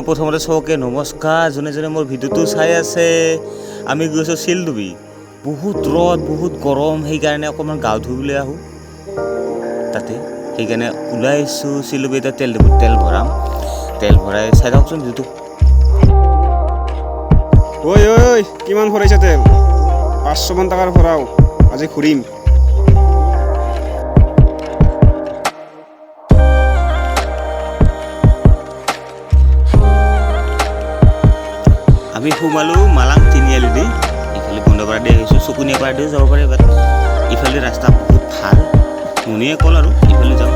প্ৰথমতে চবকে নমস্কাৰ। যোনে যোনে মোৰ ভিডিঅ'টো চাই আছে, আমি গৈছোঁ চিলডুবি। বহুত ৰ'দ, বহুত গৰম, সেইকাৰণে অকণমান গা ধুবলৈ আহোঁ তাতে। সেইকাৰণে ওলাই আহিছোঁ চিলডুবি। এতিয়া তেল ভৰাম, তেল ভৰাই চাই থাকচোন ভিডিঅ'টো। ঐ কিমান ভৰাইছা তেল? 500 মান টকাৰ ভৰাও, আজি ঘূৰিম। আমি সোমালোঁ মালাং তিনিআলি দি। ইফালে বন্ধপাৰা দি আহিছোঁ, চকুনীয়া পাৰা দিও যাব পাৰে। বাট ইফালে ৰাস্তা বহুত ভাল। মুনিয়ে ক'ল আৰু ইফালে যাওঁ।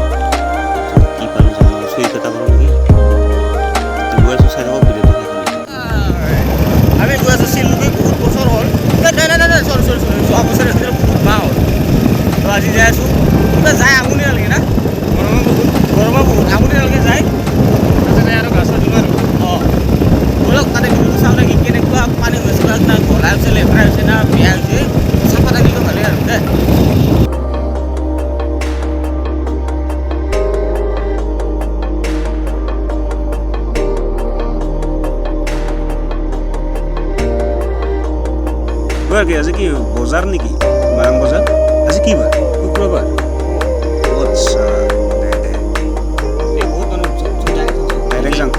কি পালোঁ জানো, চুইকটা পালোঁ নেকি? গৈ আছোঁ, চাই থাকক ভিডিঅ'টো। আমি গৈ আছোঁ চিলডুবি। বহুত বছৰ হ'ল, নাই চৰি যোৱা বছৰ আছিলে, বহুত মাহ হ'ল। তো আজি যাই আছোঁ। কিবা যাই আমনি নালাগে না? গৰমো বহুত আমনি নালাগে যায়। তাতে আৰু গা চা ধুম আৰু। ব'লক তাতে ভিডিঅ'টো চাওঁ নেকি, কেনেকুৱা পানী হৈছে, না গলা হৈছে, লেতেৰা হৈছে, না বেয়া হৈছে। চাফা থাকিলেও ভালেই আৰু দেই। কি আজি কি বজাৰ নেকি? মাৰাং বজাৰ আজি কি বাৰ? শুক্ৰবাৰ। আচ্ছা, বহুত মানুহ ডাইৰেক্ট যাম।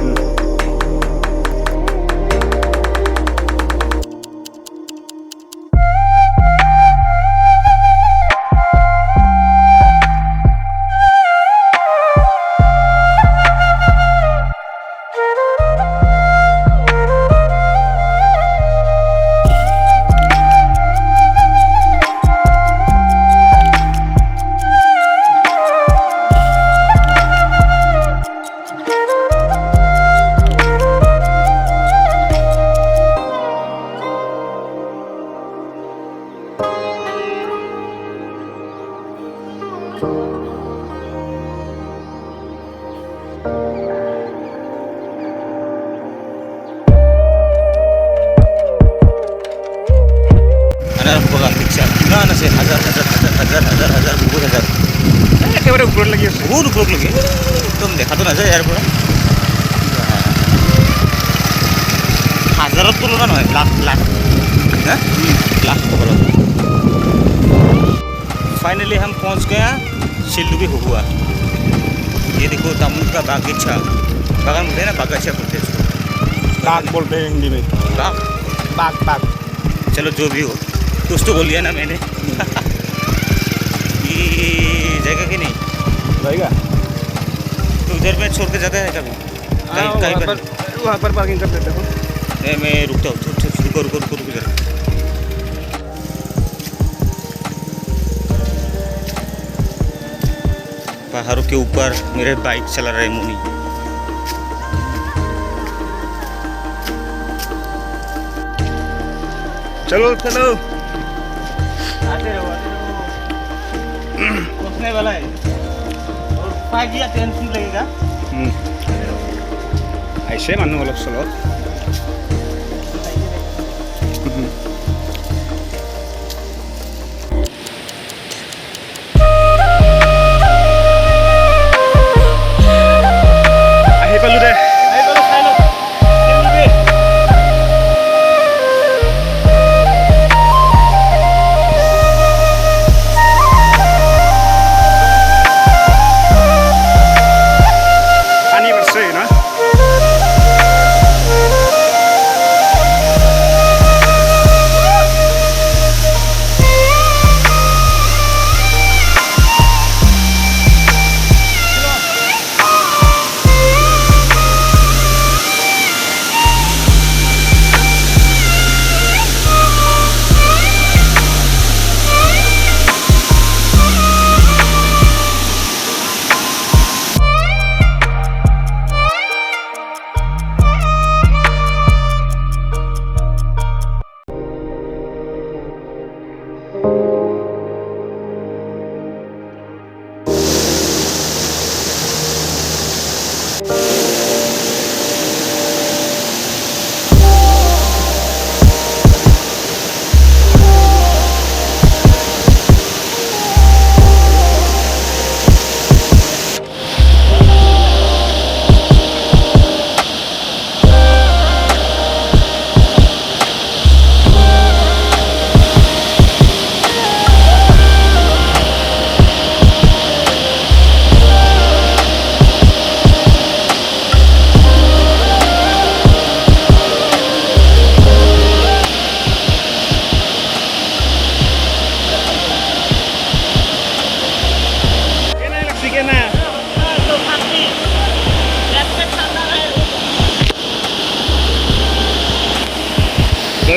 কিমান আছে? হাজাৰ বহুত হাজাৰ। একেবাৰে ওপৰত লাগি আছে, বহুত ওপৰত লাগি একদম দেখাটো নাযায় ইয়াৰ পৰা। হাজাৰত তুলনা নহয়, লাখ টকা। फाइनली हम पहुंच गए सिलडुबी हुआ। ये देखो तामुल का बागीचा, बागान बोलते हैं ना, बागीचा बोलते हैं इसको। बाग बोलते हैं हिंदी में। बाग। चलो जो भी हो, कुछ तो बोल लिया ना मैंने। ये जगह की नहीं रहेगा तो उधर में छोड़ के जाता है कभी कहीं पर वहाँ पर पार्किंग कर देते हो। मैं रुकता हूँ, रुको जरा। पहाड़ों के ऊपर मेरे बाइक चला रहे मुनी। चलो आते रहो पहुंचने वाला है और 5 या 10 मिनट लगेगा। ऐसे मानो अलग चलो।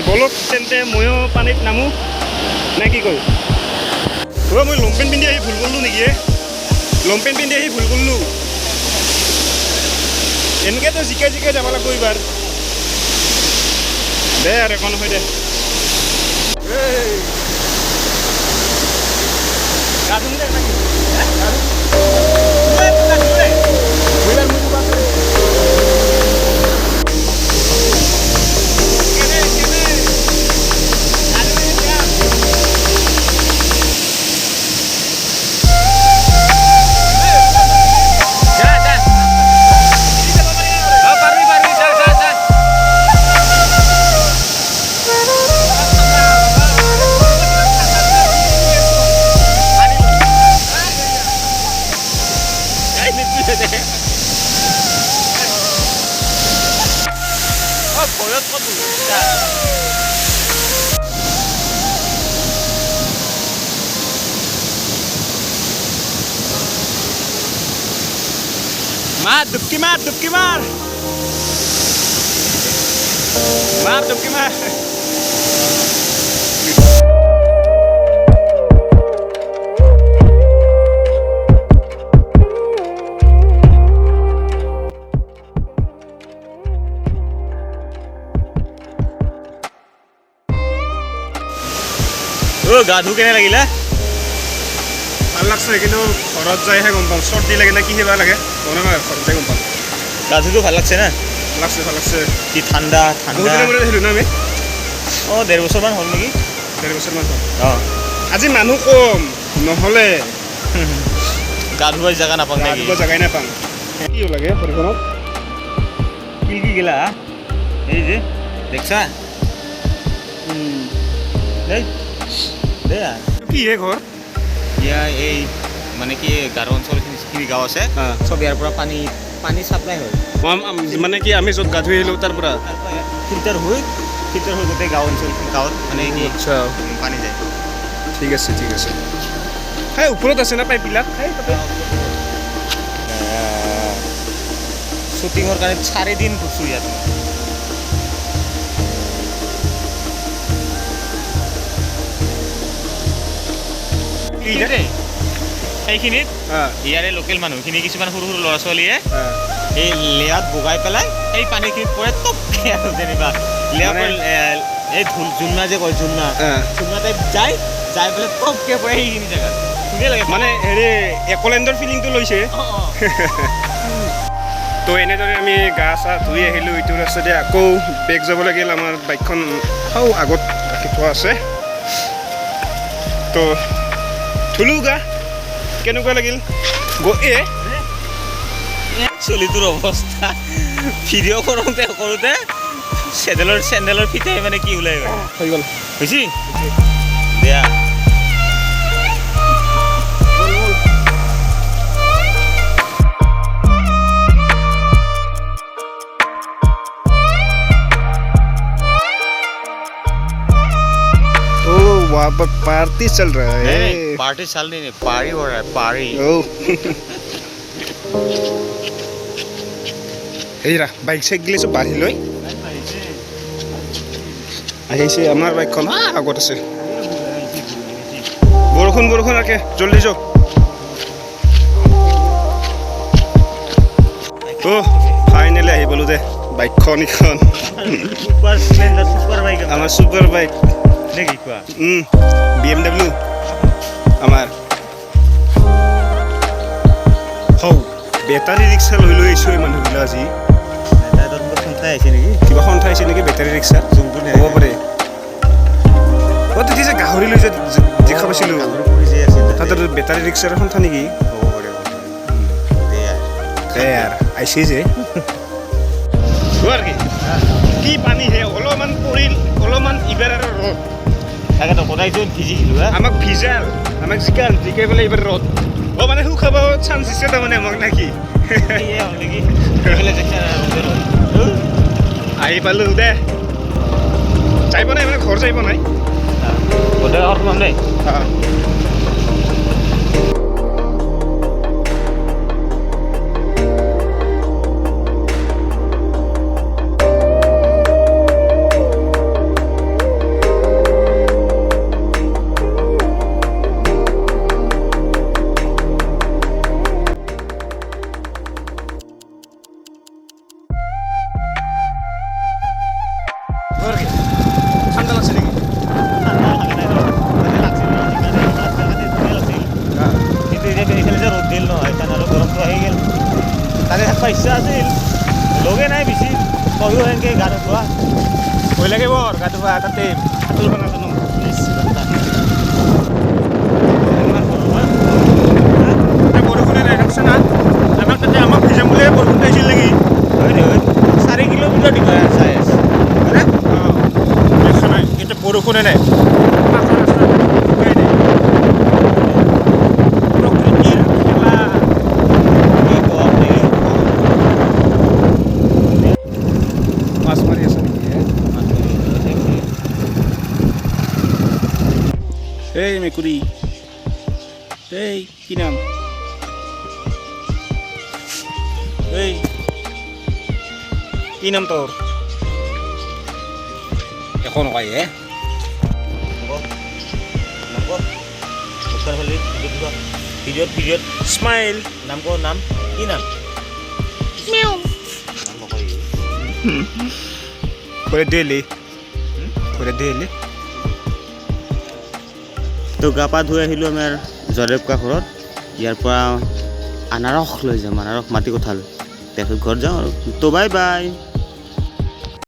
বলক তেন্তে ময়ো পানীত নামো নে কি কয় মই লংপেণ্ট পিন্ধি আহি ভুল কৰিলোঁ নেকি লংপেণ্ট পিন্ধি আহি ভুল কৰিলোঁ এনেকৈতো জিকাই জিকাই যাব লাগিব এইবাৰ দে আৰু একো নহয় দে मार डुबकी मार डुबकी मार मार डुबकी मार গা ধু কেনে লাগিলে ভাল লাগছে কিন্তু ঘৰত যাইহে গম পাম চৰ্দি লাগে না কি হেবা লাগে মনে হয় ঘৰত যাই গম পাম গা ধুটো ভাল লাগছে না ভাল লাগছে কি ঠাণ্ডা ঠাণ্ডা বহুত দিনৰ মূৰত আহিলোঁ না আমি 1.5 বছৰমান হ'ল নেকি 1.5 বছৰমান হ'ল আজি মানুহ কম নহ'লে গা ধুৱাৰ জাগা নাপাম নেকি জাগাই নাপাম কি লাগে ঘৰখনত কি গেলা এই যে দেখছা দেই দে কি হে ঘৰ ইয়া এই মানে কি গাঁও অঞ্চল যিখিনি গাঁও আছে চব ইয়াৰ পৰা পানী চাপ্লাই হয় মানে কি আমি য'ত গা ধুই আহিলোঁ তাৰ পৰা ফিল্টাৰ হৈ গোটেই গাঁও অঞ্চল গাঁৱত মানে কি আচ্ছা পানী যায় ঠিক আছে সেই ওপৰত আছে না পাইপবিলাক শ্বুটিঙৰ কাৰণে 4 দিন ঘূৰিছোঁ ইয়াত সেইখিনিত ইয়াৰে লোকেল মানুহখিনি কিছুমান সৰু সৰু ল'ৰা ছোৱালীয়ে এই লেয়াত বগাই পেলাই সেই পানীখিনিত পৰে তপকে আৰু যেনিবা এই জুলনা যে কয় জুলনা টাইপ যাই পেলাই তপকে পৰে সেইখিনি জেগাত ধুনীয়া লাগে মানে হেৰি একলেণ্ডৰ ফিলিংটো লৈছে তো এনেদৰে আমি গা চা ধুই আহিলোঁ ইটো ৰাস্তাতে আকৌ বেগ যাব লাগিল আমাৰ বাইকখন আগত ৰাখি থোৱা আছে তো ধুলোঁ গা কেনেকুৱা লাগিল চলিটোৰ অৱস্থা ভিডিঅ' কৰোঁতে চেণ্ডেলৰ ফিটাই মানে কি ওলাই হৈ গ'ল হৈছে দিয়া वहाँ पर पार्टी चल रहा है पार्टी चल नहीं पारी हो रहा है पारी এইৰা বাইক চাইক গিলে চব বাঢ়ি লৈ আহিছে আমাৰ বাইকখন আগত আছে বৰষুণ আকে জলদি যাওক তো ফাইনেলি আহি পালোঁ দে বাইকখন ইখন আমাৰ ছুপাৰ বাইক BMW আমাৰ বেটাৰী ৰিক্সা লৈ আহিছোঁ এই মানুহবিলাক আজি কিবা সন্থা আহিছে নেকি বেটাৰী ৰিক্সা হ'ব পাৰে তেতিয়া যে গাহৰি লৈ দেখা পাইছিলোঁ তাতে বেটাৰী ৰিক্সাৰ সন্থা নেকি আহিছে যে কি পানী হে অলপমান পৰিল অলপমান ইবাৰ আৰু ৰ'দ তাকেতো সদায়তো ভিজিছিলোঁ আমাক জিকাই পেলাই এইবাৰ ৰ'দ মানে শুকাব চান্স দিছে তাৰমানে আমাক নেকি আহি পালোঁ দে যাই পোৱা নাই মানে ঘৰ যাই পোৱা নাই দেই লাগে ঠাণ্ডা লাগছে নেকি কিন্তু এতিয়া এইফালে যে ৰ'দ দিল নহয় তাত আৰু গৰমটো আহি গ'ল তাতে থাকিব ইচ্ছা আছিল লগে নাই বেছি তয়ো সেনেকৈ গা ধোৱা ভয় লাগে বৰ গা ধোৱা তাতে সাঁতুৰিব নাজানো বৰষুণে নাই ৰাখছে না আমাক তাতে আমাক ভিজাম বুলিয়ে বৰষুণ আহিছিল নেকি 4 কিলোমিটাৰ ডিফাৰেঞ্চ চাই আছে দেখা নাই এতিয়া বৰষুণে নাই প্ৰকৃতিৰ খেলা মাছ মাৰি আছে নেকি এই মেকুৰী এই কি নাম এই কি নাম তোৰ একো নকয় ভিডিঅ'ত স্মাইল নাম ক নাম কি নাম করে দিলি তো গা পা ধুই আহিলোঁ আমাৰ জয়দেৱকা ঘৰত ইয়াৰ পৰা আনাৰস লৈ যাম আনাৰস মাটি কঁঠাল তাৰপিছত ঘৰত যাওঁ আৰু তো বাই বাই